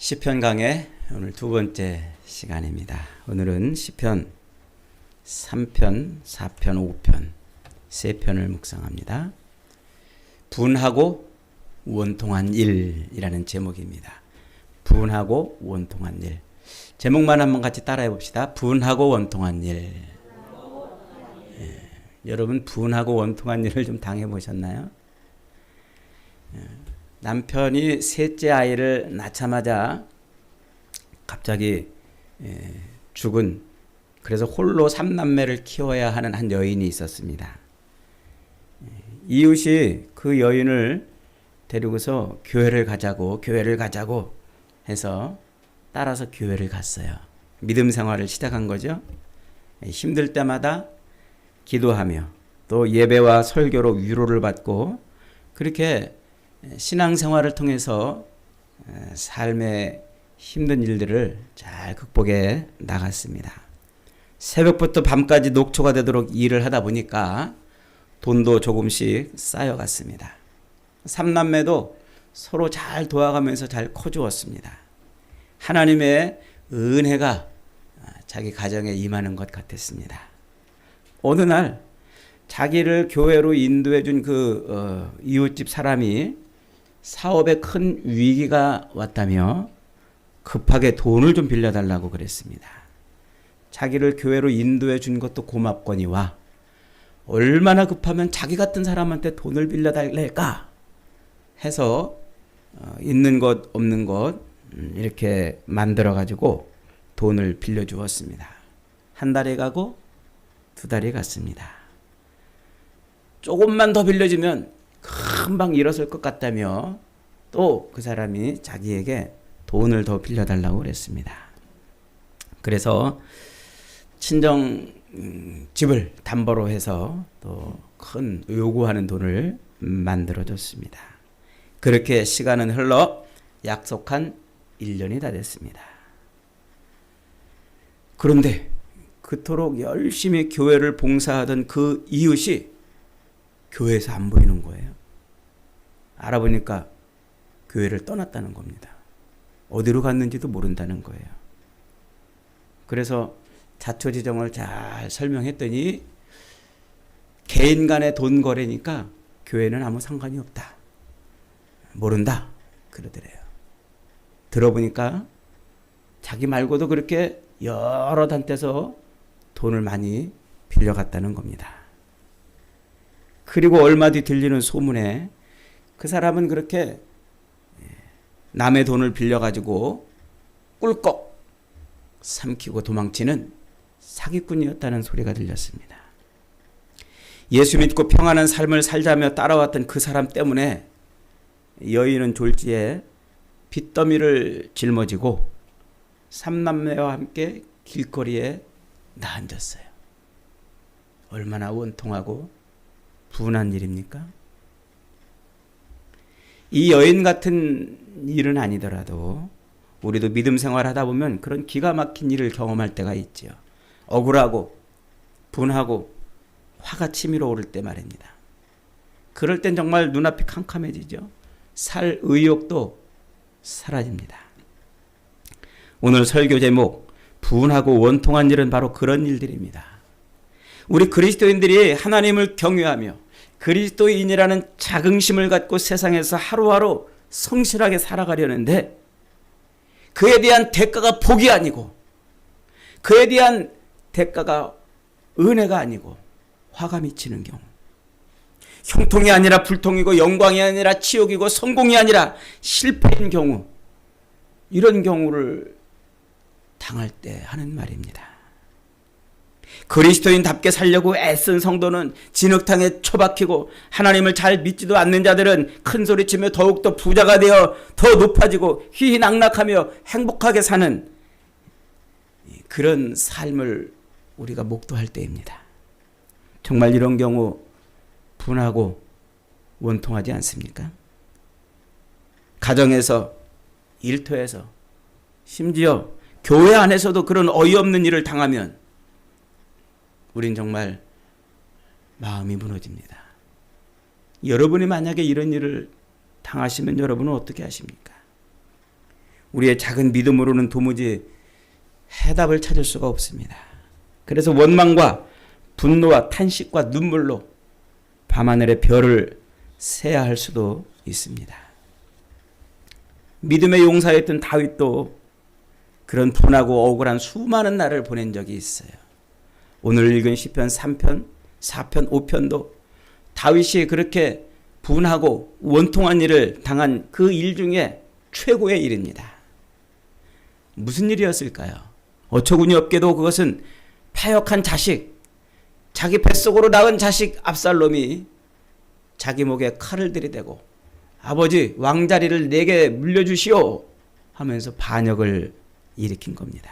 시편 강의 오늘 두 번째 시간입니다. 오늘은 시편 3편, 4편, 5편 세 편을 묵상합니다. 분하고 원통한 일이라는 제목입니다. 분하고 원통한 일. 제목만 한번 같이 따라해 봅시다. 분하고 원통한 일. 여러분 분하고 원통한 일을 좀 당해 보셨나요? 남편이 셋째 아이를 낳자마자 갑자기 죽은, 그래서 홀로 3남매를 키워야 하는 한 여인이 있었습니다. 이웃이 그 여인을 데리고서 교회를 가자고 해서 따라서 교회를 갔어요. 믿음 생활을 시작한 거죠. 힘들 때마다 기도하며 또 예배와 설교로 위로를 받고 그렇게 신앙생활을 통해서 삶의 힘든 일들을 잘 극복해 나갔습니다. 새벽부터 밤까지 녹초가 되도록 일을 하다 보니까 돈도 조금씩 쌓여갔습니다. 삼남매도 서로 잘 도와가면서 잘 커주었습니다. 하나님의 은혜가 자기 가정에 임하는 것 같았습니다. 어느 날 자기를 교회로 인도해 준 이웃집 사람이 사업에 큰 위기가 왔다며 급하게 돈을 좀 빌려달라고 그랬습니다. 자기를 교회로 인도해 준 것도 고맙거니와 얼마나 급하면 자기 같은 사람한테 돈을 빌려달랄까 해서 있는 것 없는 것 이렇게 만들어 가지고 돈을 빌려주었습니다. 한 달이 가고 두 달이 갔습니다. 조금만 더 빌려주면 금방 일어설 것 같다며 또 그 사람이 자기에게 돈을 더 빌려달라고 그랬습니다. 그래서 친정 집을 담보로 해서 또 큰 요구하는 돈을 만들어줬습니다. 그렇게 시간은 흘러 약속한 1년이 다 됐습니다. 그런데 그토록 열심히 교회를 봉사하던 그 이웃이 교회에서 안 보이는 거예요. 알아보니까 교회를 떠났다는 겁니다. 어디로 갔는지도 모른다는 거예요. 그래서 자초지종을 잘 설명했더니 개인 간의 돈 거래니까 교회는 아무 상관이 없다. 모른다. 그러더래요. 들어보니까 자기 말고도 그렇게 여러 단테서 돈을 많이 빌려갔다는 겁니다. 그리고 얼마 뒤 들리는 소문에 그 사람은 그렇게 남의 돈을 빌려가지고 꿀꺽 삼키고 도망치는 사기꾼이었다는 소리가 들렸습니다. 예수 믿고 평안한 삶을 살자며 따라왔던 그 사람 때문에 여인은 졸지에 빚더미를 짊어지고 삼남매와 함께 길거리에 나앉았어요. 얼마나 원통하고 분한 일입니까? 이 여인 같은 일은 아니더라도 우리도 믿음 생활하다 보면 그런 기가 막힌 일을 경험할 때가 있죠. 억울하고 분하고 화가 치밀어 오를 때 말입니다. 그럴 땐 정말 눈앞이 캄캄해지죠. 살 의욕도 사라집니다. 오늘 설교 제목 분하고 원통한 일은 바로 그런 일들입니다. 우리 그리스도인들이 하나님을 경외하며 그리스도인이라는 자긍심을 갖고 세상에서 하루하루 성실하게 살아가려는데 그에 대한 대가가 복이 아니고 그에 대한 대가가 은혜가 아니고 화가 미치는 경우, 형통이 아니라 불통이고 영광이 아니라 치욕이고 성공이 아니라 실패인 경우, 이런 경우를 당할 때 하는 말입니다. 그리스도인답게 살려고 애쓴 성도는 진흙탕에 처박히고 하나님을 잘 믿지도 않는 자들은 큰소리치며 더욱더 부자가 되어 더 높아지고 희희낙낙하며 행복하게 사는 그런 삶을 우리가 목도할 때입니다. 정말 이런 경우 분하고 원통하지 않습니까? 가정에서, 일터에서, 심지어 교회 안에서도 그런 어이없는 일을 당하면 우린 정말 마음이 무너집니다. 여러분이 만약에 이런 일을 당하시면 여러분은 어떻게 하십니까? 우리의 작은 믿음으로는 도무지 해답을 찾을 수가 없습니다. 그래서 원망과 분노와 탄식과 눈물로 밤하늘의 별을 세야 할 수도 있습니다. 믿음의 용사였던 다윗도 그런 분하고 억울한 수많은 날을 보낸 적이 있어요. 오늘 읽은 시편 3편, 4편, 5편도 다윗이 그렇게 분하고 원통한 일을 당한 그 일 중에 최고의 일입니다. 무슨 일이었을까요? 어처구니 없게도 그것은 패역한 자식, 자기 뱃속으로 낳은 자식 압살롬이 자기 목에 칼을 들이대고 아버지 왕자리를 내게 물려주시오 하면서 반역을 일으킨 겁니다.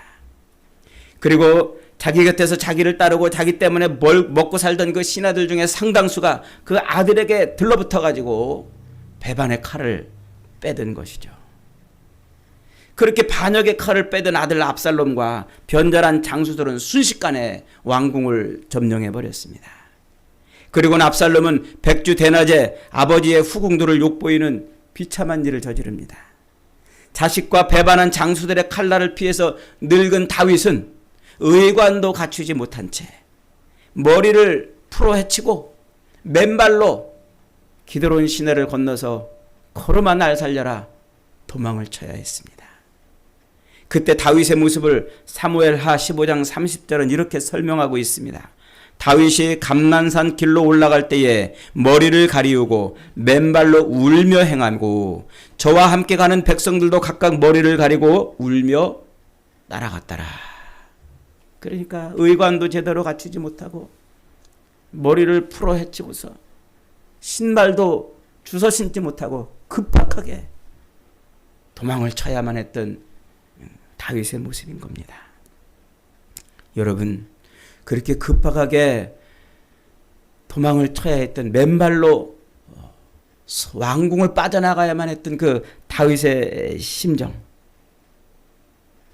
그리고 자기 곁에서 자기를 따르고 자기 때문에 먹고 살던 그 신하들 중에 상당수가 그 아들에게 들러붙어 가지고 배반의 칼을 빼든 것이죠. 그렇게 반역의 칼을 빼든 아들 압살롬과 변절한 장수들은 순식간에 왕궁을 점령해 버렸습니다. 그리고는 압살롬은 백주 대낮에 아버지의 후궁들을 욕보이는 비참한 일을 저지릅니다. 자식과 배반한 장수들의 칼날을 피해서 늙은 다윗은 의관도 갖추지 못한 채 머리를 풀어 헤치고 맨발로 기드론 시내를 건너서 걸음아 날 살려라 도망을 쳐야 했습니다. 그때 다윗의 모습을 사무엘하 15장 30절은 이렇게 설명하고 있습니다. 다윗이 감난산 길로 올라갈 때에 머리를 가리우고 맨발로 울며 행하고 저와 함께 가는 백성들도 각각 머리를 가리고 울며 날아갔더라. 그러니까 의관도 제대로 갖추지 못하고 머리를 풀어 헤치고서 신발도 주워 신지 못하고 급박하게 도망을 쳐야만 했던 다윗의 모습인 겁니다. 여러분, 그렇게 급박하게 도망을 쳐야 했던 맨발로 왕궁을 빠져나가야만 했던 그 다윗의 심정,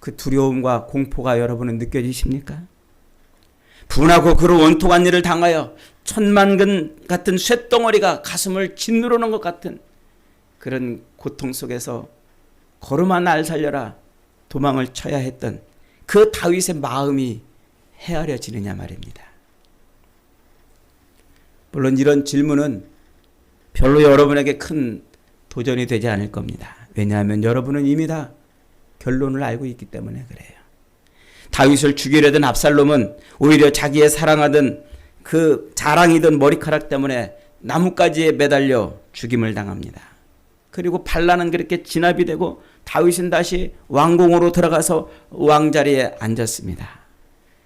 그 두려움과 공포가 여러분은 느껴지십니까? 분하고 그런 원통한 일을 당하여 천만근 같은 쇳덩어리가 가슴을 짓누르는 것 같은 그런 고통 속에서 걸음아 날 살려라 도망을 쳐야 했던 그 다윗의 마음이 헤아려지느냐 말입니다. 물론 이런 질문은 별로 여러분에게 큰 도전이 되지 않을 겁니다. 왜냐하면 여러분은 이미 다 결론을 알고 있기 때문에 그래요. 다윗을 죽이려던 압살롬은 오히려 자기의 사랑하던 그 자랑이던 머리카락 때문에 나뭇가지에 매달려 죽임을 당합니다. 그리고 반란은 그렇게 진압이 되고 다윗은 다시 왕궁으로 들어가서 왕자리에 앉았습니다.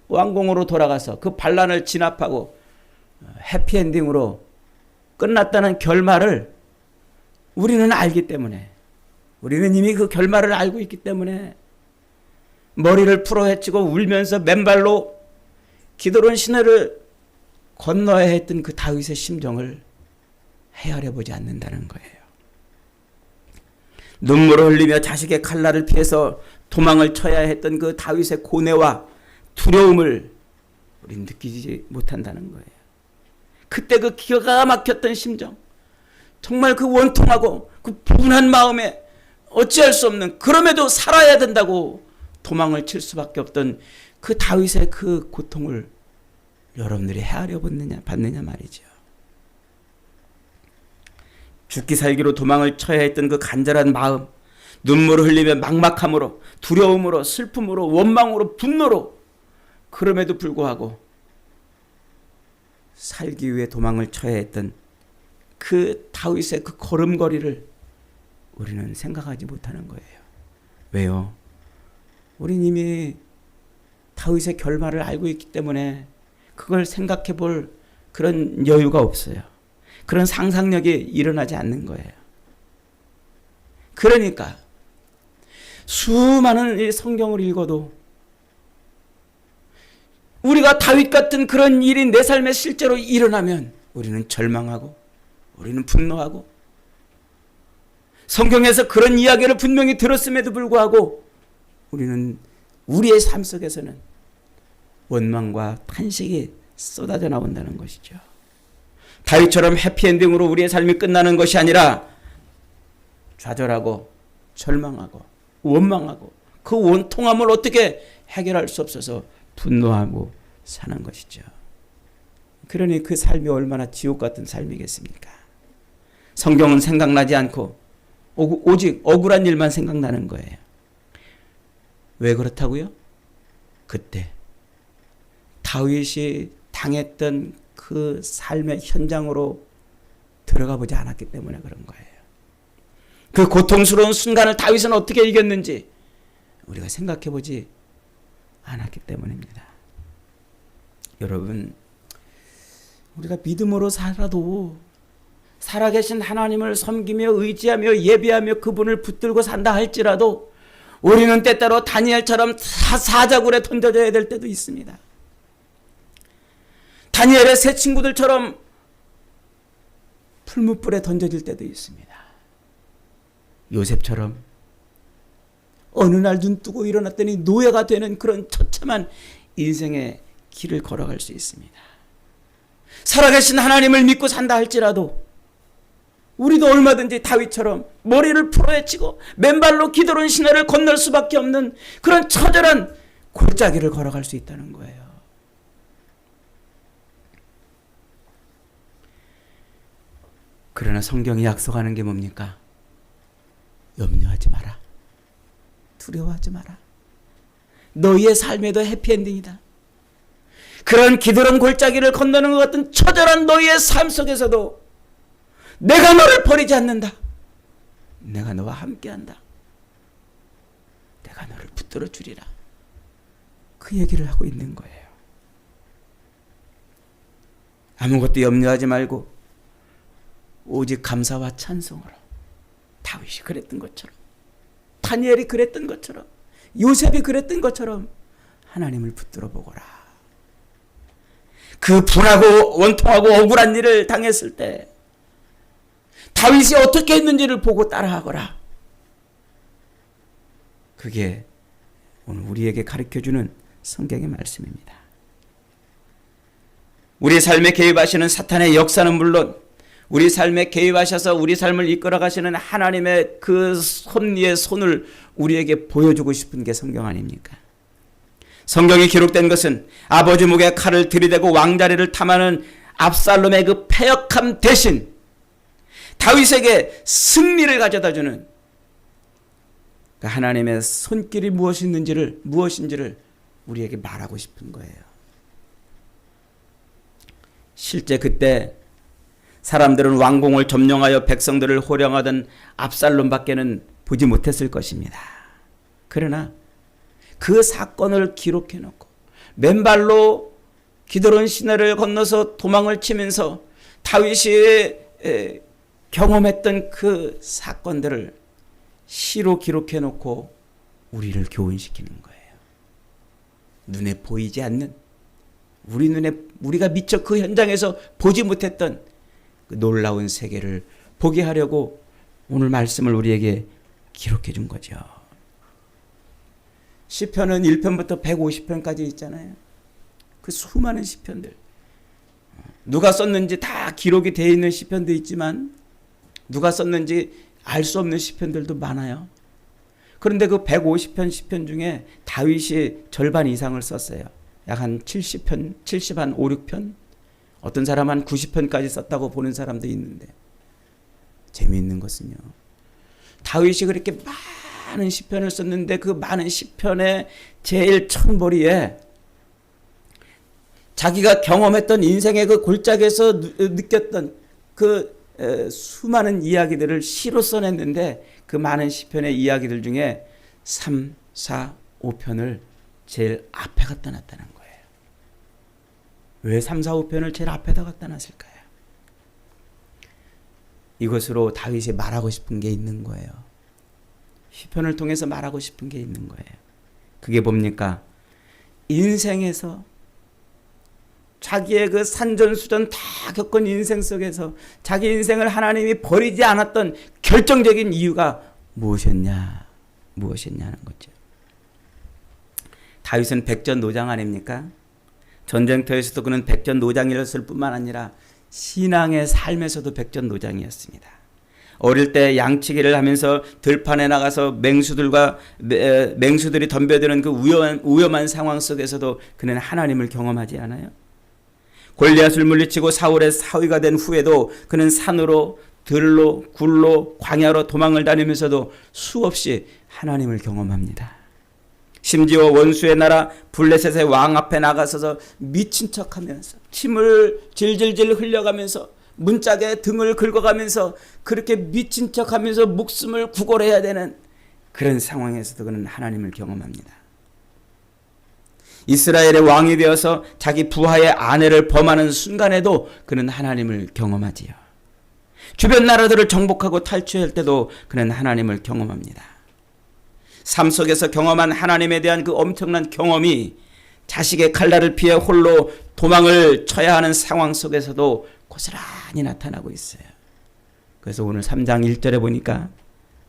왕궁으로 돌아가서 그 반란을 진압하고 해피엔딩으로 끝났다는 결말을 우리는 알기 때문에, 우리는 이미 그 결말을 알고 있기 때문에 머리를 풀어 헤치고 울면서 맨발로 기드론 시내를 건너야 했던 그 다윗의 심정을 헤아려 보지 않는다는 거예요. 눈물을 흘리며 자식의 칼날을 피해서 도망을 쳐야 했던 그 다윗의 고뇌와 두려움을 우리는 느끼지 못한다는 거예요. 그때 그 기가 막혔던 심정, 정말 그 원통하고 그 분한 마음에 어찌할 수 없는, 그럼에도 살아야 된다고 도망을 칠 수밖에 없던 그 다윗의 그 고통을 여러분들이 헤아려 봤느냐 말이죠. 죽기 살기로 도망을 쳐야 했던 그 간절한 마음, 눈물을 흘리며 막막함으로, 두려움으로, 슬픔으로, 원망으로, 분노로, 그럼에도 불구하고 살기 위해 도망을 쳐야 했던 그 다윗의 그 걸음걸이를 우리는 생각하지 못하는 거예요. 왜요? 우린 이미 다윗의 결말을 알고 있기 때문에 그걸 생각해 볼 그런 여유가 없어요. 그런 상상력이 일어나지 않는 거예요. 그러니까 수많은 이 성경을 읽어도 우리가 다윗 같은 그런 일이 내 삶에 실제로 일어나면 우리는 절망하고 우리는 분노하고, 성경에서 그런 이야기를 분명히 들었음에도 불구하고 우리는 우리의 삶 속에서는 원망과 탄식이 쏟아져 나온다는 것이죠. 다윗처럼 해피엔딩으로 우리의 삶이 끝나는 것이 아니라 좌절하고 절망하고 원망하고 그 원통함을 어떻게 해결할 수 없어서 분노하고 사는 것이죠. 그러니 그 삶이 얼마나 지옥 같은 삶이겠습니까? 성경은 생각나지 않고 오직 억울한 일만 생각나는 거예요. 왜 그렇다고요? 그때 다윗이 당했던 그 삶의 현장으로 들어가 보지 않았기 때문에 그런 거예요. 그 고통스러운 순간을 다윗은 어떻게 이겼는지 우리가 생각해 보지 않았기 때문입니다. 여러분, 우리가 믿음으로 살아도 살아계신 하나님을 섬기며 의지하며 예배하며 그분을 붙들고 산다 할지라도 우리는 때때로 다니엘처럼 사자굴에 던져져야 될 때도 있습니다. 다니엘의 세 친구들처럼 풀무불에 던져질 때도 있습니다. 요셉처럼 어느 날 눈 뜨고 일어났더니 노예가 되는 그런 처참한 인생의 길을 걸어갈 수 있습니다. 살아계신 하나님을 믿고 산다 할지라도 우리도 얼마든지 다윗처럼 머리를 풀어헤치고 맨발로 기드론 시내를 건널 수밖에 없는 그런 처절한 골짜기를 걸어갈 수 있다는 거예요. 그러나 성경이 약속하는 게 뭡니까? 염려하지 마라. 두려워하지 마라. 너희의 삶에도 해피엔딩이다. 그런 기드론 골짜기를 건너는 것 같은 처절한 너희의 삶 속에서도 내가 너를 버리지 않는다. 내가 너와 함께한다. 내가 너를 붙들어 주리라. 그 얘기를 하고 있는 거예요. 아무것도 염려하지 말고 오직 감사와 찬송으로 다윗이 그랬던 것처럼 다니엘이 그랬던 것처럼 요셉이 그랬던 것처럼 하나님을 붙들어 보거라. 그 분하고 원통하고 억울한 일을 당했을 때 다윗이 어떻게 했는지를 보고 따라하거라. 그게 오늘 우리에게 가르쳐주는 성경의 말씀입니다. 우리 삶에 개입하시는 사탄의 역사는 물론 우리 삶에 개입하셔서 우리 삶을 이끌어 가시는 하나님의 그 손 위의 손을 우리에게 보여주고 싶은 게 성경 아닙니까? 성경이 기록된 것은 아버지 목에 칼을 들이대고 왕자리를 탐하는 압살롬의 그 패역함 대신 다윗에게 승리를 가져다주는 그 하나님의 손길이 무엇인지를 우리에게 말하고 싶은 거예요. 실제 그때 사람들은 왕궁을 점령하여 백성들을 호령하던 압살롬밖에는 보지 못했을 것입니다. 그러나 그 사건을 기록해 놓고 맨발로 기드론 시내를 건너서 도망을 치면서 다윗이 경험했던 그 사건들을 시로 기록해 놓고 우리를 교훈시키는 거예요. 눈에 보이지 않는 우리가 미처 그 현장에서 보지 못했던 그 놀라운 세계를 보게 하려고 오늘 말씀을 우리에게 기록해 준 거죠. 시편은 1편부터 150편까지 있잖아요. 그 수많은 시편들. 누가 썼는지 다 기록이 되어 있는 시편도 있지만 누가 썼는지 알 수 없는 시편들도 많아요. 그런데 그 150편 시편 중에 다윗이 절반 이상을 썼어요. 약 한 70편, 70한 5, 6편? 어떤 사람 한 90편까지 썼다고 보는 사람도 있는데 재미있는 것은요. 다윗이 그렇게 많은 시편을 썼는데 그 많은 시편의 제일 첫머리에 자기가 경험했던 인생의 그 골짜기에서 느꼈던 그 수많은 이야기들을 시로 써냈는데 그 많은 시편의 이야기들 중에 3, 4, 5편을 제일 앞에 갖다 놨다는 거예요. 왜 3, 4, 5편을 제일 앞에다 갖다 놨을까요? 이것으로 다윗이 말하고 싶은 게 있는 거예요. 시편을 통해서 말하고 싶은 게 있는 거예요. 그게 뭡니까? 인생에서 자기의 그 산전수전 다 겪은 인생 속에서 자기 인생을 하나님이 버리지 않았던 결정적인 이유가 무엇이었냐는 거죠. 다윗은 백전노장 아닙니까? 전쟁터에서도 그는 백전노장이었을 뿐만 아니라 신앙의 삶에서도 백전노장이었습니다. 어릴 때 양치기를 하면서 들판에 나가서 맹수들이 덤벼드는 그 위험한 상황 속에서도 그는 하나님을 경험하지 않아요? 골리앗을 물리치고 사울의 사위가 된 후에도 그는 산으로 들로 굴로 광야로 도망을 다니면서도 수없이 하나님을 경험합니다. 심지어 원수의 나라 블레셋의 왕 앞에 나가서서 미친 척하면서 침을 질질질 흘려가면서 문짝에 등을 긁어가면서 그렇게 미친 척하면서 목숨을 구걸해야 되는 그런 상황에서도 그는 하나님을 경험합니다. 이스라엘의 왕이 되어서 자기 부하의 아내를 범하는 순간에도 그는 하나님을 경험하지요. 주변 나라들을 정복하고 탈취할 때도 그는 하나님을 경험합니다. 삶 속에서 경험한 하나님에 대한 그 엄청난 경험이 자식의 칼날을 피해 홀로 도망을 쳐야 하는 상황 속에서도 고스란히 나타나고 있어요. 그래서 오늘 3장 1절에 보니까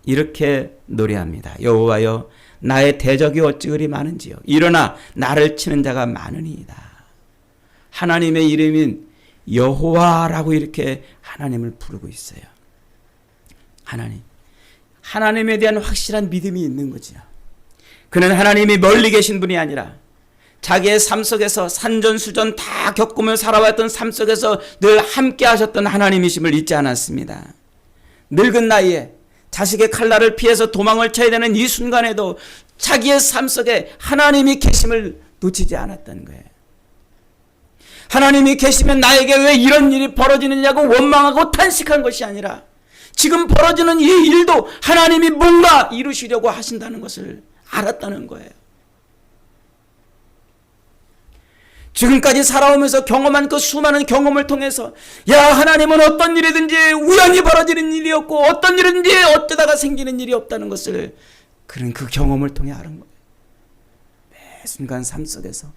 이렇게 노래합니다. 여호와여 나의 대적이 어찌 그리 많은지요. 일어나 나를 치는 자가 많으니이다. 하나님의 이름인 여호와라고 이렇게 하나님을 부르고 있어요. 하나님에 대한 확실한 믿음이 있는 거죠. 그는 하나님이 멀리 계신 분이 아니라 자기의 삶 속에서 산전수전 다 겪으며 살아왔던 삶 속에서 늘 함께 하셨던 하나님이심을 잊지 않았습니다. 늙은 나이에 자식의 칼날을 피해서 도망을 쳐야 되는 이 순간에도 자기의 삶 속에 하나님이 계심을 놓치지 않았던 거예요. 하나님이 계시면 나에게 왜 이런 일이 벌어지느냐고 원망하고 탄식한 것이 아니라 지금 벌어지는 이 일도 하나님이 뭔가 이루시려고 하신다는 것을 알았다는 거예요. 지금까지 살아오면서 경험한 그 수많은 경험을 통해서 하나님은 어떤 일이든지 우연히 벌어지는 일이 없고 어떤 일이든지 어쩌다가 생기는 일이 없다는 것을 그런 그 경험을 통해 아는 거예요. 매 순간 삶 속에서.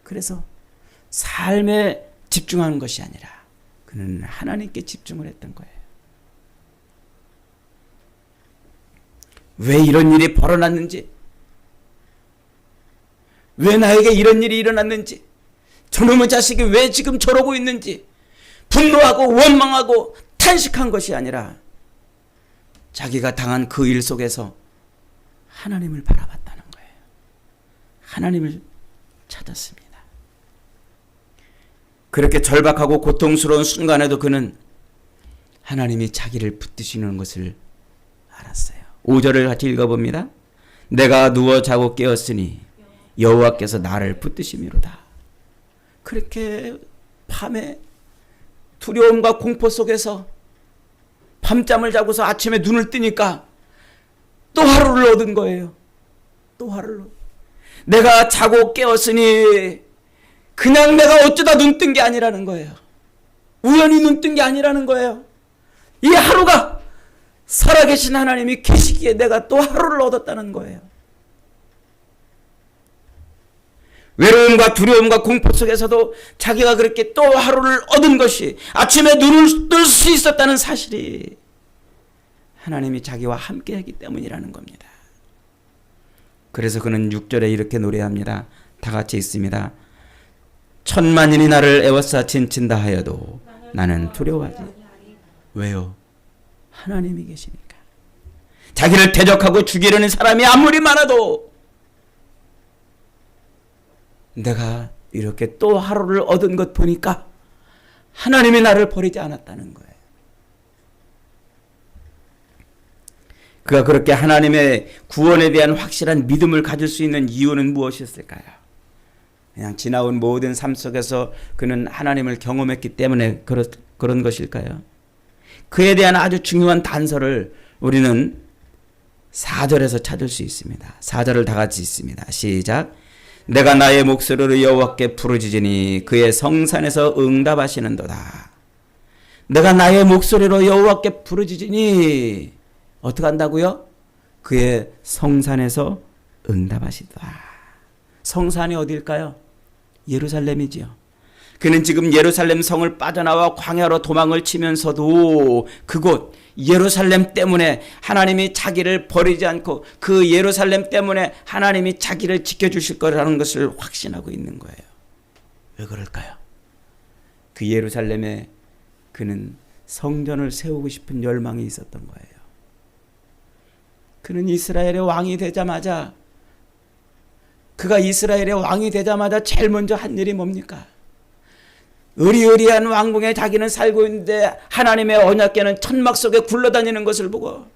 그래서 삶에 집중하는 것이 아니라 그는 하나님께 집중을 했던 거예요. 왜 이런 일이 벌어났는지, 왜 나에게 이런 일이 일어났는지, 저놈의 자식이 왜 지금 저러고 있는지 분노하고 원망하고 탄식한 것이 아니라 자기가 당한 그 일 속에서 하나님을 바라봤다는 거예요. 하나님을 찾았습니다. 그렇게 절박하고 고통스러운 순간에도 그는 하나님이 자기를 붙드시는 것을 알았어요. 5절을 같이 읽어봅니다. 내가 누워 자고 깨었으니 여호와께서 나를 붙드심이로다. 그렇게 밤에 두려움과 공포 속에서 밤잠을 자고서 아침에 눈을 뜨니까 또 하루를 얻은 거예요. 또 하루를. 내가 자고 깨었으니 그냥 내가 어쩌다 눈 뜬 게 아니라는 거예요. 우연히 눈 뜬 게 아니라는 거예요. 이 하루가 살아계신 하나님이 계시기에 내가 또 하루를 얻었다는 거예요. 외로움과 두려움과 공포 속에서도 자기가 그렇게 또 하루를 얻은 것이 아침에 눈을 뜰 수 있었다는 사실이 하나님이 자기와 함께 하기 때문이라는 겁니다. 그래서 그는 6절에 이렇게 노래합니다. 다 같이 읽습니다. 천만인이 나를 애워싸 진친다 하여도 나는 두려워하지. 왜요? 하나님이 계시니까. 자기를 대적하고 죽이려는 사람이 아무리 많아도 내가 이렇게 또 하루를 얻은 것 보니까 하나님이 나를 버리지 않았다는 거예요. 그가 그렇게 하나님의 구원에 대한 확실한 믿음을 가질 수 있는 이유는 무엇이었을까요? 그냥 지나온 모든 삶 속에서 그는 하나님을 경험했기 때문에 그런 것일까요? 그에 대한 아주 중요한 단서를 우리는 4절에서 찾을 수 있습니다. 4절을 다 같이 읽습니다. 시작. 내가 나의 목소리로 여호와께 부르짖으니 그의 성산에서 응답하시는도다. 내가 나의 목소리로 여호와께 부르짖으니 어떻게 한다고요? 그의 성산에서 응답하시다. 성산이 어딜까요? 예루살렘이지요. 그는 지금 예루살렘 성을 빠져나와 광야로 도망을 치면서도 그곳 예루살렘 때문에 하나님이 자기를 버리지 않고 그 예루살렘 때문에 하나님이 자기를 지켜주실 거라는 것을 확신하고 있는 거예요. 왜 그럴까요? 그 예루살렘에 그는 성전을 세우고 싶은 열망이 있었던 거예요. 그는 이스라엘의 왕이 되자마자, 그가 이스라엘의 왕이 되자마자 제일 먼저 한 일이 뭡니까? 의리의리한 왕궁에 자기는 살고 있는데 하나님의 언약궤는 천막 속에 굴러다니는 것을 보고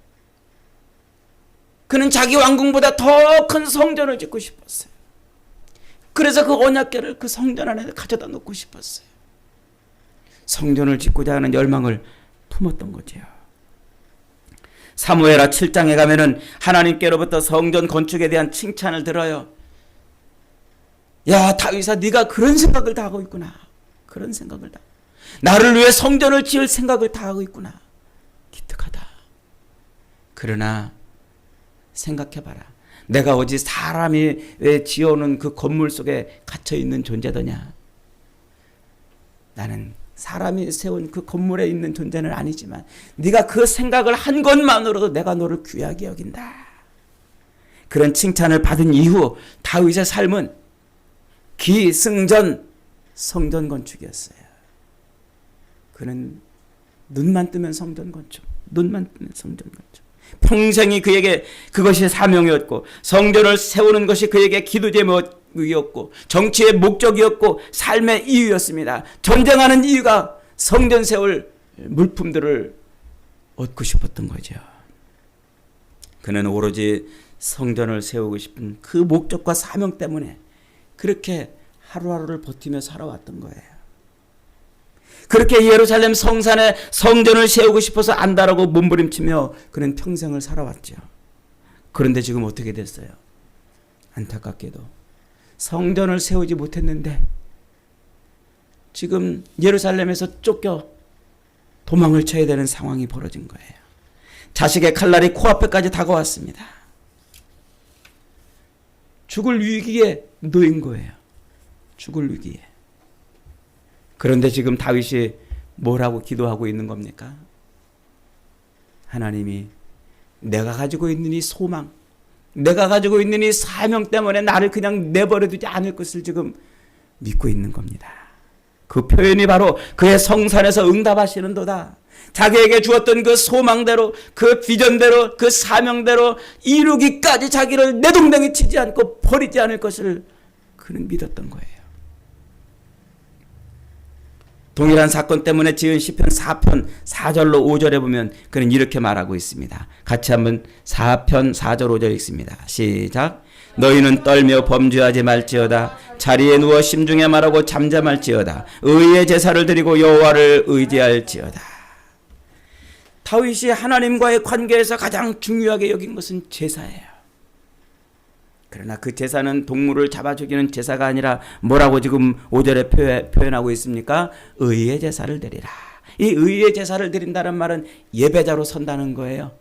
그는 자기 왕궁보다 더 큰 성전을 짓고 싶었어요. 그래서 그 언약궤를 그 성전 안에 가져다 놓고 싶었어요. 성전을 짓고자 하는 열망을 품었던 거죠. 사무엘하 7장에 가면은 하나님께로부터 성전 건축에 대한 칭찬을 들어요. 야, 다윗아, 네가 그런 생각을 다 하고 있구나. 그런 생각을 다. 나를 위해 성전을 지을 생각을 다 하고 있구나. 기특하다. 그러나 생각해봐라. 내가 어찌 사람이 왜 지어놓은 그 건물 속에 갇혀있는 존재더냐. 나는 사람이 세운 그 건물에 있는 존재는 아니지만 네가 그 생각을 한 것만으로도 내가 너를 귀하게 여긴다. 그런 칭찬을 받은 이후 다윗의 삶은 기승전 성전 건축이었어요. 그는 눈만 뜨면 성전 건축, 눈만 뜨면 성전 건축. 평생이 그에게 그것이 사명이었고 성전을 세우는 것이 그에게 기도 제목이었고 정치의 목적이었고 삶의 이유였습니다. 전쟁하는 이유가 성전 세울 물품들을 얻고 싶었던 거죠. 그는 오로지 성전을 세우고 싶은 그 목적과 사명 때문에 그렇게 하루하루를 버티며 살아왔던 거예요. 그렇게 예루살렘 성산에 성전을 세우고 싶어서 안다라고 몸부림치며 그는 평생을 살아왔죠. 그런데 지금 어떻게 됐어요? 안타깝게도 성전을 세우지 못했는데 지금 예루살렘에서 쫓겨 도망을 쳐야 되는 상황이 벌어진 거예요. 자식의 칼날이 코앞에까지 다가왔습니다. 죽을 위기에 놓인 거예요. 죽을 위기에. 그런데 지금 다윗이 뭐라고 기도하고 있는 겁니까? 하나님이 내가 가지고 있는 이 소망, 내가 가지고 있는 이 사명 때문에 나를 그냥 내버려 두지 않을 것을 지금 믿고 있는 겁니다. 그 표현이 바로 그의 성산에서 응답하시는도다. 자기에게 주었던 그 소망대로, 그 비전대로, 그 사명대로 이루기까지 자기를 내동댕이 치지 않고 버리지 않을 것을 그는 믿었던 거예요. 동일한 사건 때문에 지은 시편 4편 4절로 5절에 보면 그는 이렇게 말하고 있습니다. 같이 한번 4편 4절 5절 읽습니다. 시작. 너희는 떨며 범죄하지 말지어다. 자리에 누워 심중에 말하고 잠잠할지어다. 의의 제사를 드리고 여호와를 의지할지어다. 다윗이 하나님과의 관계에서 가장 중요하게 여긴 것은 제사예요. 그러나 그 제사는 동물을 잡아 죽이는 제사가 아니라 뭐라고 지금 5절에 표현하고 있습니까? 의의 제사를 드리라. 이 의의 제사를 드린다는 말은 예배자로 선다는 거예요.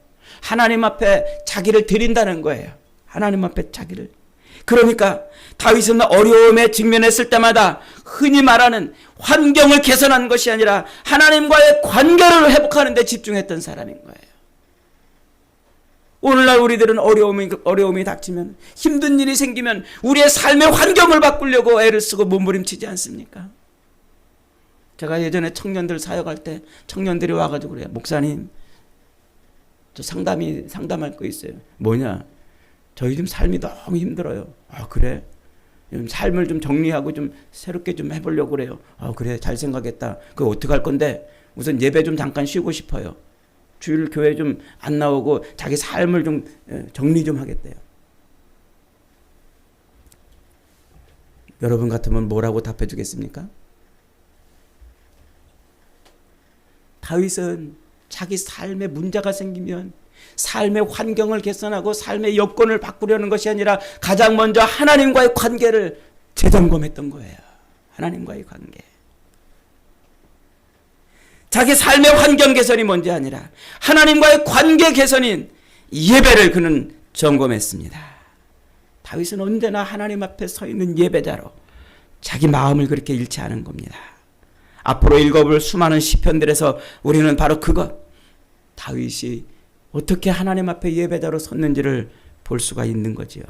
하나님 앞에 자기를 드린다는 거예요. 하나님 앞에 자기를. 그러니까 다윗은 어려움에 직면했을 때마다 흔히 말하는 환경을 개선한 것이 아니라 하나님과의 관계를 회복하는 데 집중했던 사람인 거예요. 오늘날 우리들은 어려움이 닥치면, 힘든 일이 생기면 우리의 삶의 환경을 바꾸려고 애를 쓰고 몸부림치지 않습니까? 제가 예전에 청년들 사역할 때 청년들이 와가지고 그래요. 목사님, 저 상담할 거 있어요. 뭐냐? 저희 좀 삶이 너무 힘들어요. 아, 그래? 삶을 좀 정리하고 좀 새롭게 좀 해보려고 그래요. 아, 그래, 잘 생각했다. 그거 어떻게 할 건데? 우선 예배 좀 잠깐 쉬고 싶어요. 주일 교회 좀 안 나오고 자기 삶을 좀 정리 좀 하겠대요. 여러분 같으면 뭐라고 답해 주겠습니까? 다윗은 자기 삶에 문제가 생기면 삶의 환경을 개선하고 삶의 여건을 바꾸려는 것이 아니라 가장 먼저 하나님과의 관계를 재점검했던 거예요. 하나님과의 관계. 자기 삶의 환경 개선이 뭔지 아니라 하나님과의 관계 개선인 예배를 그는 점검했습니다. 다윗은 언제나 하나님 앞에 서 있는 예배자로 자기 마음을 그렇게 잃지 않은 겁니다. 앞으로 읽어볼 수많은 시편들에서 우리는 바로 그것, 다윗이 어떻게 하나님 앞에 예배자로 섰는지를 볼 수가 있는 거지요.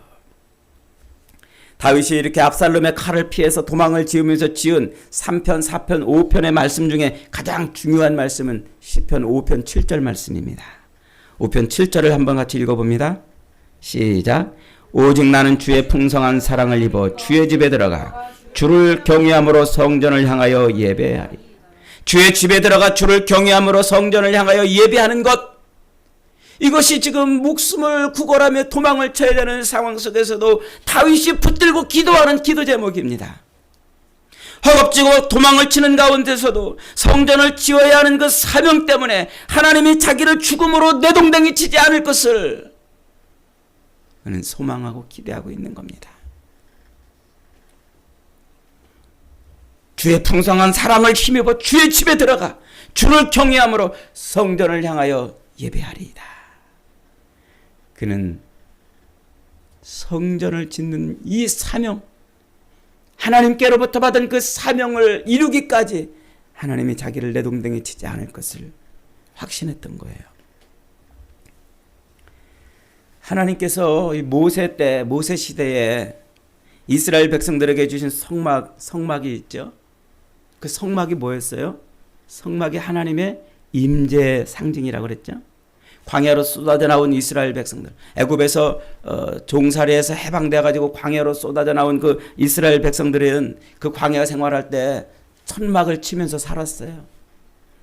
다윗이 이렇게 압살롬의 칼을 피해서 도망을 지으면서 지은 3편, 4편, 5편의 말씀 중에 가장 중요한 말씀은 시편 5편 7절 말씀입니다. 5편 7절을 한번 같이 읽어봅니다. 시작. 오직 나는 주의 풍성한 사랑을 입어 주의 집에 들어가 주를 경외함으로 성전을 향하여 예배하리. 주의 집에 들어가 주를 경외함으로 성전을 향하여 예배하는 것, 이것이 지금 목숨을 구걸하며 도망을 쳐야 되는 상황 속에서도 다윗이 붙들고 기도하는 기도 제목입니다. 허겁지겁 도망을 치는 가운데서도 성전을 지어야 하는 그 사명 때문에 하나님이 자기를 죽음으로 내동댕이 치지 않을 것을 그는 소망하고 기대하고 있는 겁니다. 주의 풍성한 사랑을 힘입어 주의 집에 들어가 주를 경외함으로 성전을 향하여 예배하리이다. 그는 성전을 짓는 이 사명, 하나님께로부터 받은 그 사명을 이루기까지 하나님이 자기를 내동댕이 치지 않을 것을 확신했던 거예요. 하나님께서 모세 때, 모세 시대에 이스라엘 백성들에게 주신 성막이 있죠. 그 성막이 뭐였어요? 성막이 하나님의 임재 상징이라고 그랬죠. 광야로 쏟아져 나온 이스라엘 백성들, 애굽에서 종살이에서 해방되어 가지고 광야로 쏟아져 나온 그 이스라엘 백성들은 그 광야 생활할 때 천막을 치면서 살았어요.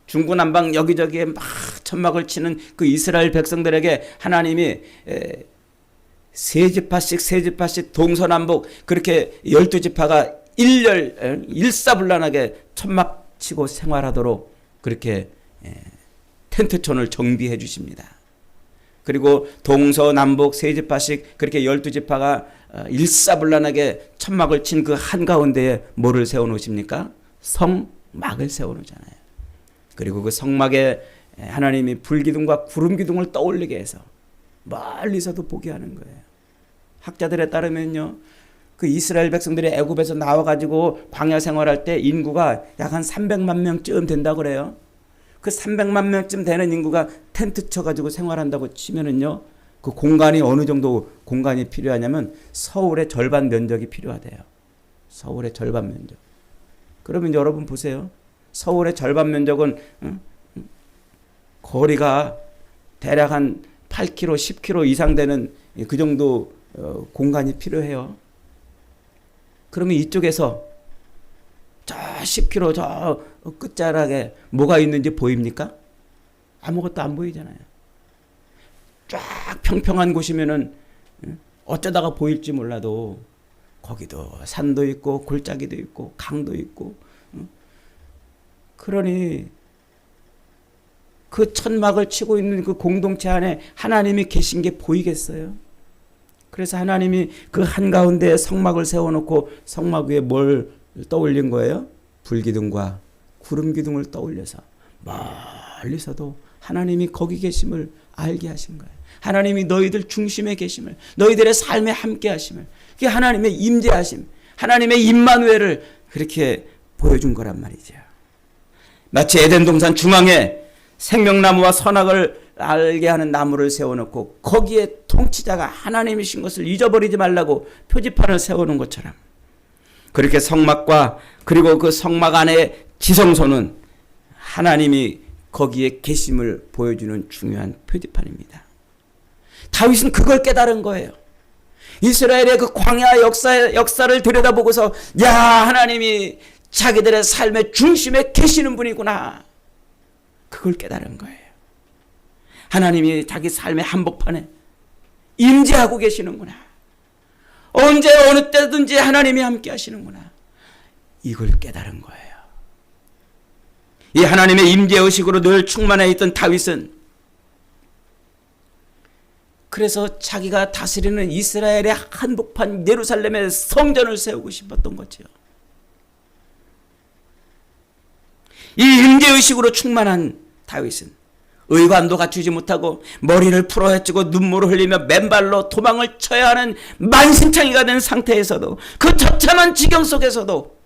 중구난방 여기저기에 막 천막을 치는 그 이스라엘 백성들에게 하나님이 세 지파씩 동서남북 그렇게 12지파가 일사불란하게 천막 치고 생활하도록 그렇게 텐트촌을 정비해 주십니다. 그리고 동서남북 세 지파씩 그렇게 12지파가 일사불란하게 천막을 친 그 한가운데에 뭐를 세워놓으십니까? 성막을 세워놓잖아요. 그리고 그 성막에 하나님이 불기둥과 구름기둥을 떠올리게 해서 멀리서도 보게 하는 거예요. 학자들에 따르면요, 그 이스라엘 백성들이 애굽에서 나와가지고 광야 생활할 때 인구가 약 한 300만 명쯤 된다고 그래요. 그 300만 명쯤 되는 인구가 텐트 쳐가지고 생활한다고 치면은요, 그 공간이 어느 정도 공간이 필요하냐면 서울의 절반 면적이 필요하대요. 서울의 절반 면적. 그러면 여러분 보세요. 서울의 절반 면적은 거리가 대략 한 8km, 10km 이상 되는 그 정도 공간이 필요해요. 그러면 이쪽에서 저 10km 저 끝자락에 뭐가 있는지 보입니까? 아무것도 안 보이잖아요. 쫙 평평한 곳이면은 어쩌다가 보일지 몰라도 거기도 산도 있고 골짜기도 있고 강도 있고, 그러니 그 천막을 치고 있는 그 공동체 안에 하나님이 계신 게 보이겠어요? 그래서 하나님이 그 한가운데에 성막을 세워놓고 성막 위에 뭘 떠올린 거예요? 불기둥과 구름기둥을 떠올려서 멀리서도 하나님이 거기 계심을 알게 하신 거예요. 하나님이 너희들 중심에 계심을, 너희들의 삶에 함께 하심을, 그게 하나님의 임재하심, 하나님의 임마누엘을 그렇게 보여준 거란 말이죠. 마치 에덴 동산 중앙에 생명나무와 선악을 알게 하는 나무를 세워놓고 거기에 통치자가 하나님이신 것을 잊어버리지 말라고 표지판을 세워놓은 것처럼, 그렇게 성막과 그리고 그 성막 안에 지성소는 하나님이 거기에 계심을 보여주는 중요한 표지판입니다. 다윗은 그걸 깨달은 거예요. 이스라엘의 그 광야 역사를 들여다보고서, 야, 하나님이 자기들의 삶의 중심에 계시는 분이구나, 그걸 깨달은 거예요. 하나님이 자기 삶의 한복판에 임재하고 계시는구나, 언제 어느 때든지 하나님이 함께 하시는구나, 이걸 깨달은 거예요. 이 하나님의 임재의식으로 늘 충만해 있던 다윗은 그래서 자기가 다스리는 이스라엘의 한복판 예루살렘에 성전을 세우고 싶었던 거죠. 이 임재의식으로 충만한 다윗은 의관도 갖추지 못하고 머리를 풀어헤치고 눈물을 흘리며 맨발로 도망을 쳐야 하는 만신창이가 된 상태에서도, 그 처참한 지경 속에서도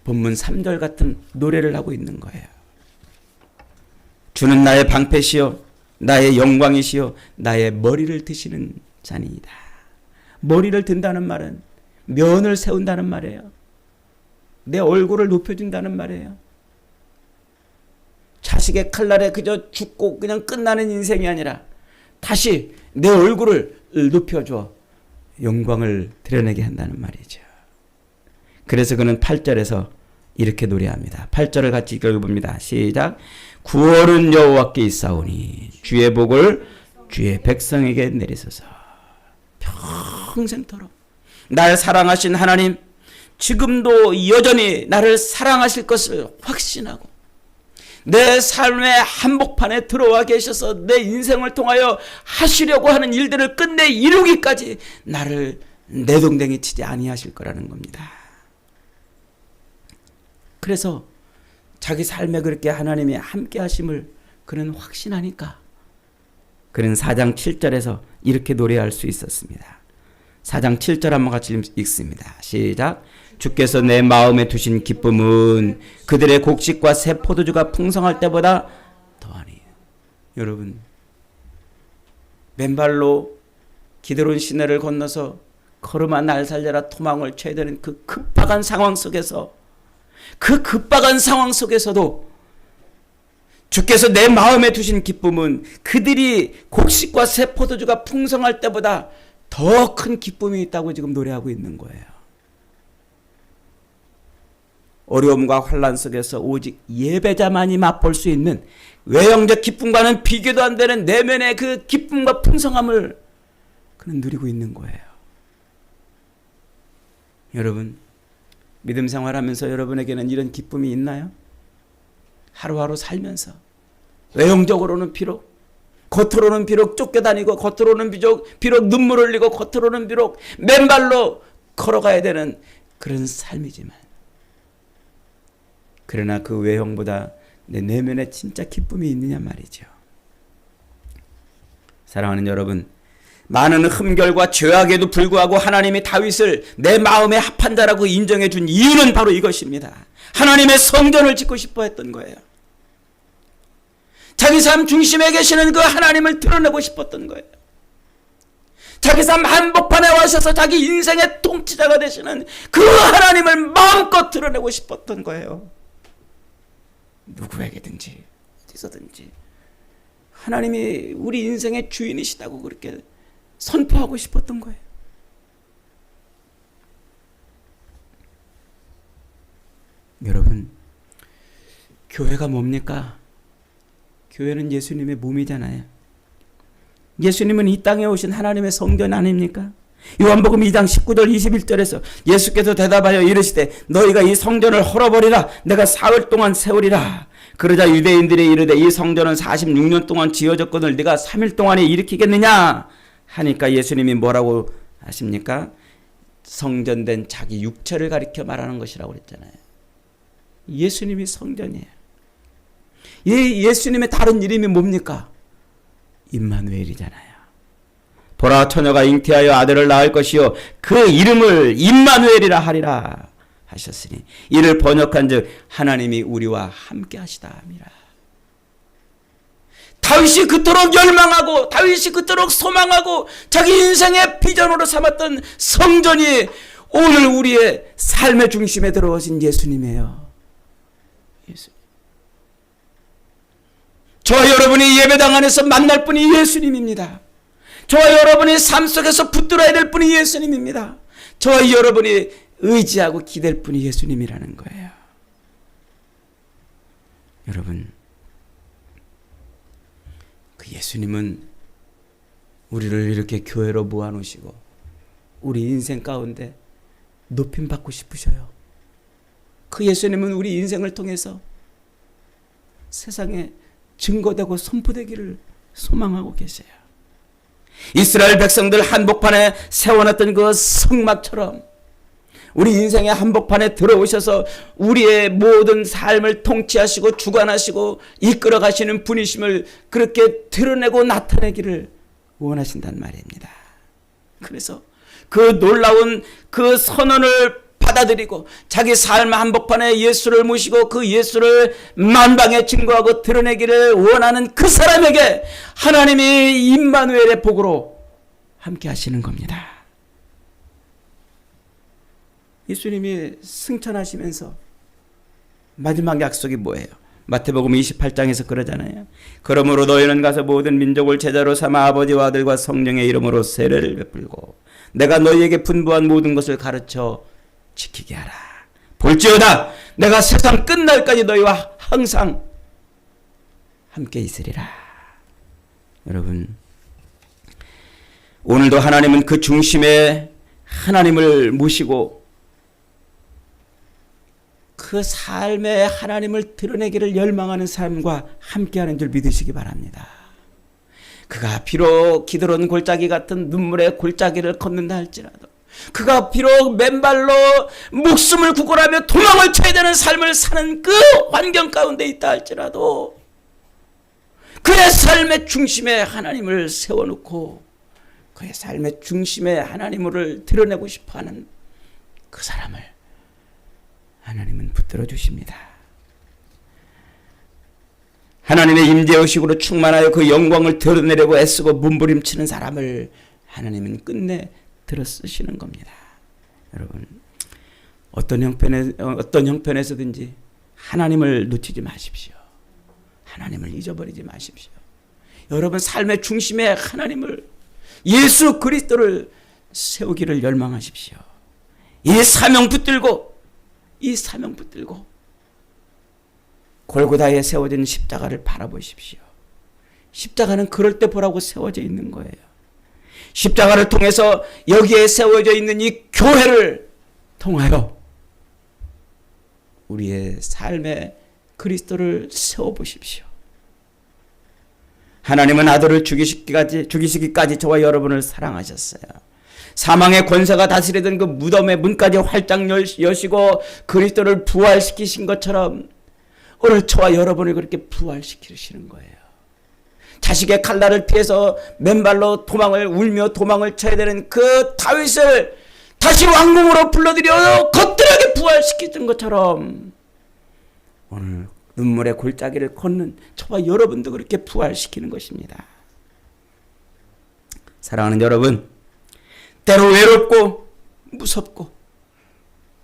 본문 3절 같은 노래를 하고 있는 거예요. 주는 나의 방패시요 나의 영광이시요 나의 머리를 드시는 자니이다. 머리를 든다는 말은 면을 세운다는 말이에요. 내 얼굴을 높여준다는 말이에요. 자식의 칼날에 그저 죽고 그냥 끝나는 인생이 아니라 다시 내 얼굴을 높여줘 영광을 드러내게 한다는 말이죠. 그래서 그는 8절에서 이렇게 노래합니다. 8절을 같이 읽어봅니다. 시작. 구원은 여호와께 있사오니 주의 복을 주의 백성에게 내리소서. 평생토록 날 사랑하신 하나님, 지금도 여전히 나를 사랑하실 것을 확신하고 내 삶의 한복판에 들어와 계셔서 내 인생을 통하여 하시려고 하는 일들을 끝내 이루기까지 나를 내동댕이 치지 아니하실 거라는 겁니다. 그래서 자기 삶에 그렇게 하나님이 함께 하심을 그는 확신하니까 그는 4장 7절에서 이렇게 노래할 수 있었습니다. 4장 7절 한번 같이 읽습니다. 시작. 주께서 내 마음에 두신 기쁨은 그들의 곡식과 새 포도주가 풍성할 때보다 더하니. 여러분, 맨발로 기드론 시내를 건너서 걸음아 날 살려라 토막을 쳐야 되는 그 급박한 상황 속에서, 그 급박한 상황 속에서도 주께서 내 마음에 두신 기쁨은 그들이 곡식과 새 포도주가 풍성할 때보다 더 큰 기쁨이 있다고 지금 노래하고 있는 거예요. 어려움과 환난 속에서 오직 예배자만이 맛볼 수 있는 외형적 기쁨과는 비교도 안 되는 내면의 그 기쁨과 풍성함을 그는 누리고 있는 거예요. 여러분, 믿음 생활하면서 여러분에게는 이런 기쁨이 있나요? 하루하루 살면서 외형적으로는 비록, 겉으로는 비록 쫓겨다니고, 겉으로는 비록 눈물 흘리고, 겉으로는 비록 맨발로 걸어가야 되는 그런 삶이지만, 그러나 그 외형보다 내 내면에 진짜 기쁨이 있느냐 말이죠. 사랑하는 여러분, 많은 흠결과 죄악에도 불구하고 하나님이 다윗을 내 마음에 합한 자라고 인정해 준 이유는 바로 이것입니다. 하나님의 성전을 짓고 싶어 했던 거예요. 자기 삶 중심에 계시는 그 하나님을 드러내고 싶었던 거예요. 자기 삶 한복판에 와셔서 자기 인생의 통치자가 되시는 그 하나님을 마음껏 드러내고 싶었던 거예요. 누구에게든지 어디서든지 하나님이 우리 인생의 주인이시다고 그렇게 선포하고 싶었던 거예요. 여러분, 교회가 뭡니까? 교회는 예수님의 몸이잖아요. 예수님은 이 땅에 오신 하나님의 성전 아닙니까? 요한복음 2장 19절 21절에서 예수께서 대답하여 이르시되 너희가 이 성전을 헐어버리라. 내가 사흘 동안 세우리라. 그러자 유대인들이 이르되 이 성전은 46년 동안 지어졌거늘 네가 3일 동안에 일으키겠느냐 하니까 예수님이 뭐라고 하십니까? 성전된 자기 육체를 가리켜 말하는 것이라고 그랬잖아요. 예수님이 성전이에요. 예수님의 다른 이름이 뭡니까? 임마누엘이잖아요. 보라, 처녀가 잉태하여 아들을 낳을 것이요 그 이름을 임마누엘이라 하리라 하셨으니 이를 번역한즉 하나님이 우리와 함께 하시다 함이라. 다윗이 그토록 열망하고 다윗이 그토록 소망하고 자기 인생의 비전으로 삼았던 성전이 오늘 우리의 삶의 중심에 들어오신 예수님이에요. 예수님. 저와 여러분이 예배당 안에서 만날 분이 예수님입니다. 저와 여러분이 삶 속에서 붙들어야 될 분이 예수님입니다. 저와 여러분이 의지하고 기댈 분이 예수님이라는 거예요. 여러분, 그 예수님은 우리를 이렇게 교회로 모아놓으시고 우리 인생 가운데 높임받고 싶으셔요. 그 예수님은 우리 인생을 통해서 세상에 증거되고 선포되기를 소망하고 계세요. 이스라엘 백성들 한복판에 세워놨던 그 성막처럼 우리 인생의 한복판에 들어오셔서 우리의 모든 삶을 통치하시고 주관하시고 이끌어 가시는 분이심을 그렇게 드러내고 나타내기를 원하신단 말입니다. 그래서 그 놀라운 그 선언을 받아들이고 자기 삶의 한복판에 예수를 모시고 그 예수를 만방에 증거하고 드러내기를 원하는 그 사람에게 하나님이 임마누엘의 복으로 함께 하시는 겁니다. 예수님이 승천하시면서 마지막 약속이 뭐예요? 마태복음 28장에서 그러잖아요. 그러므로 너희는 가서 모든 민족을 제자로 삼아 아버지와 아들과 성령의 이름으로 세례를 베풀고 내가 너희에게 분부한 모든 것을 가르쳐 지키게 하라. 볼지어다 내가 세상 끝날까지 너희와 항상 함께 있으리라. 여러분, 오늘도 하나님은 그 중심에 하나님을 모시고 그 삶에 하나님을 드러내기를 열망하는 삶과 함께하는 줄 믿으시기 바랍니다. 그가 비록 기드론 골짜기 같은 눈물의 골짜기를 걷는다 할지라도, 그가 비록 맨발로 목숨을 구걸하며 도망을 쳐야 되는 삶을 사는 그 환경 가운데 있다 할지라도 그의 삶의 중심에 하나님을 세워놓고 그의 삶의 중심에 하나님을 드러내고 싶어하는 그 사람을 하나님은 붙들어 주십니다. 하나님의 임재의식으로 충만하여 그 영광을 드러내려고 애쓰고 몸부림치는 사람을 하나님은 끝내 들어 쓰시는 겁니다. 여러분, 어떤 형편에서든지 하나님을 놓치지 마십시오. 하나님을 잊어버리지 마십시오. 여러분 삶의 중심에 하나님을, 예수 그리스도를 세우기를 열망하십시오. 이 사명 붙들고 골고다에 세워진 십자가를 바라보십시오. 십자가는 그럴 때 보라고 세워져 있는 거예요. 십자가를 통해서 여기에 세워져 있는 이 교회를 통하여 우리의 삶에 그리스도를 세워보십시오. 하나님은 아들을 죽이시기까지 저와 여러분을 사랑하셨어요. 사망의 권세가 다스리던 그 무덤의 문까지 활짝 여시고 그리스도를 부활시키신 것처럼 오늘 저와 여러분을 그렇게 부활시키시는 거예요. 자식의 칼날을 피해서 맨발로 울며 도망을 쳐야 되는 그 다윗을 다시 왕궁으로 불러들여 거뜬하게 부활시키던 것처럼 오늘 눈물의 골짜기를 걷는 저와 여러분도 그렇게 부활시키는 것입니다. 사랑하는 여러분, 때로 외롭고 무섭고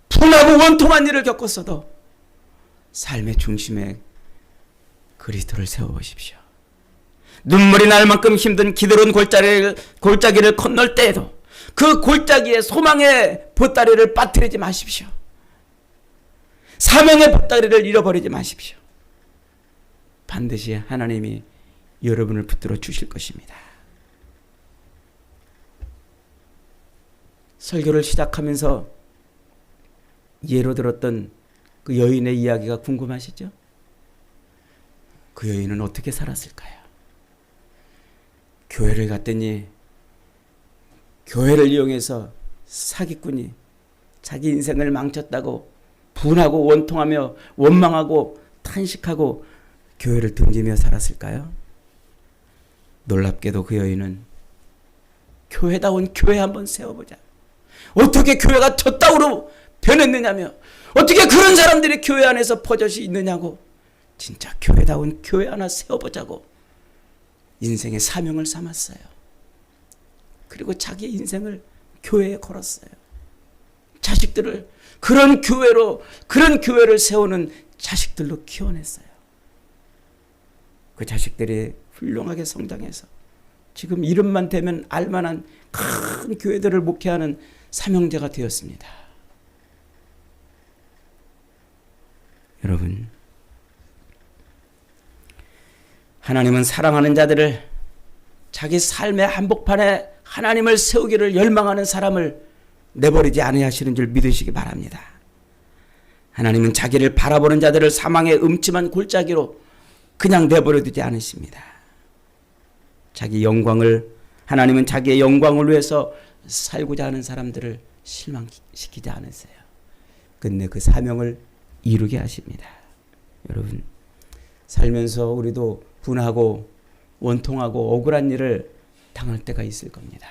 분하고 원통한 일을 겪었어도 삶의 중심에 그리스도를 세워보십시오. 눈물이 날 만큼 힘든 기드론 골짜기를 건널 때에도 그 골짜기에 소망의 보따리를 빠뜨리지 마십시오. 사명의 보따리를 잃어버리지 마십시오. 반드시 하나님이 여러분을 붙들어 주실 것입니다. 설교를 시작하면서 예로 들었던 그 여인의 이야기가 궁금하시죠? 그 여인은 어떻게 살았을까요? 교회를 갔더니 교회를 이용해서 사기꾼이 자기 인생을 망쳤다고 분하고 원통하며 원망하고 탄식하고 교회를 등지며 살았을까요? 놀랍게도 그 여인은 교회다운 교회 한번 세워보자. 어떻게 교회가 저따위로 변했느냐며, 어떻게 그런 사람들이 교회 안에서 버젓이 있느냐고, 진짜 교회다운 교회 하나 세워보자고 인생의 사명을 삼았어요. 그리고 자기 인생을 교회에 걸었어요. 자식들을 그런 교회를 세우는 자식들로 키워냈어요. 그 자식들이 훌륭하게 성장해서 지금 이름만 대면 알만한 큰 교회들을 목회하는 사명자가 되었습니다. 여러분, 하나님은 사랑하는 자들을, 자기 삶의 한복판에 하나님을 세우기를 열망하는 사람을 내버리지 아니하시는 줄 믿으시기 바랍니다. 하나님은 자기를 바라보는 자들을 사망의 음침한 골짜기로 그냥 내버려 두지 않으십니다. 하나님은 자기의 영광을 위해서 살고자 하는 사람들을 실망시키지 않으세요. 끝내 그 사명을 이루게 하십니다. 여러분, 살면서 우리도 분하고 원통하고 억울한 일을 당할 때가 있을 겁니다.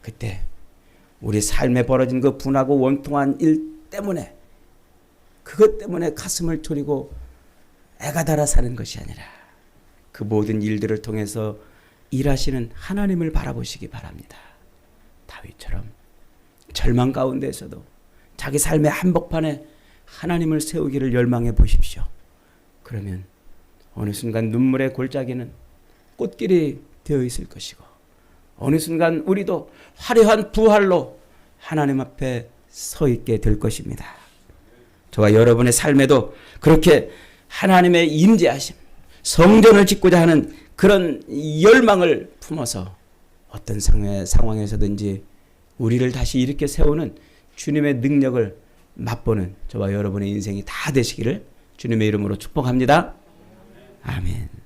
그때 우리 삶에 벌어진 그 분하고 원통한 일 때문에, 그것 때문에 가슴을 졸이고 애가 달아 사는 것이 아니라 그 모든 일들을 통해서 일하시는 하나님을 바라보시기 바랍니다. 다윗처럼 절망 가운데에서도 자기 삶의 한복판에 하나님을 세우기를 열망해 보십시오. 그러면 어느 순간 눈물의 골짜기는 꽃길이 되어 있을 것이고 어느 순간 우리도 화려한 부활로 하나님 앞에 서 있게 될 것입니다. 저와 여러분의 삶에도 그렇게 하나님의 임재하심, 성전을 짓고자 하는 그런 열망을 품어서 어떤 상황에서든지 우리를 다시 일으켜 세우는 주님의 능력을 맛보는 저와 여러분의 인생이 다 되시기를 주님의 이름으로 축복합니다. 아멘.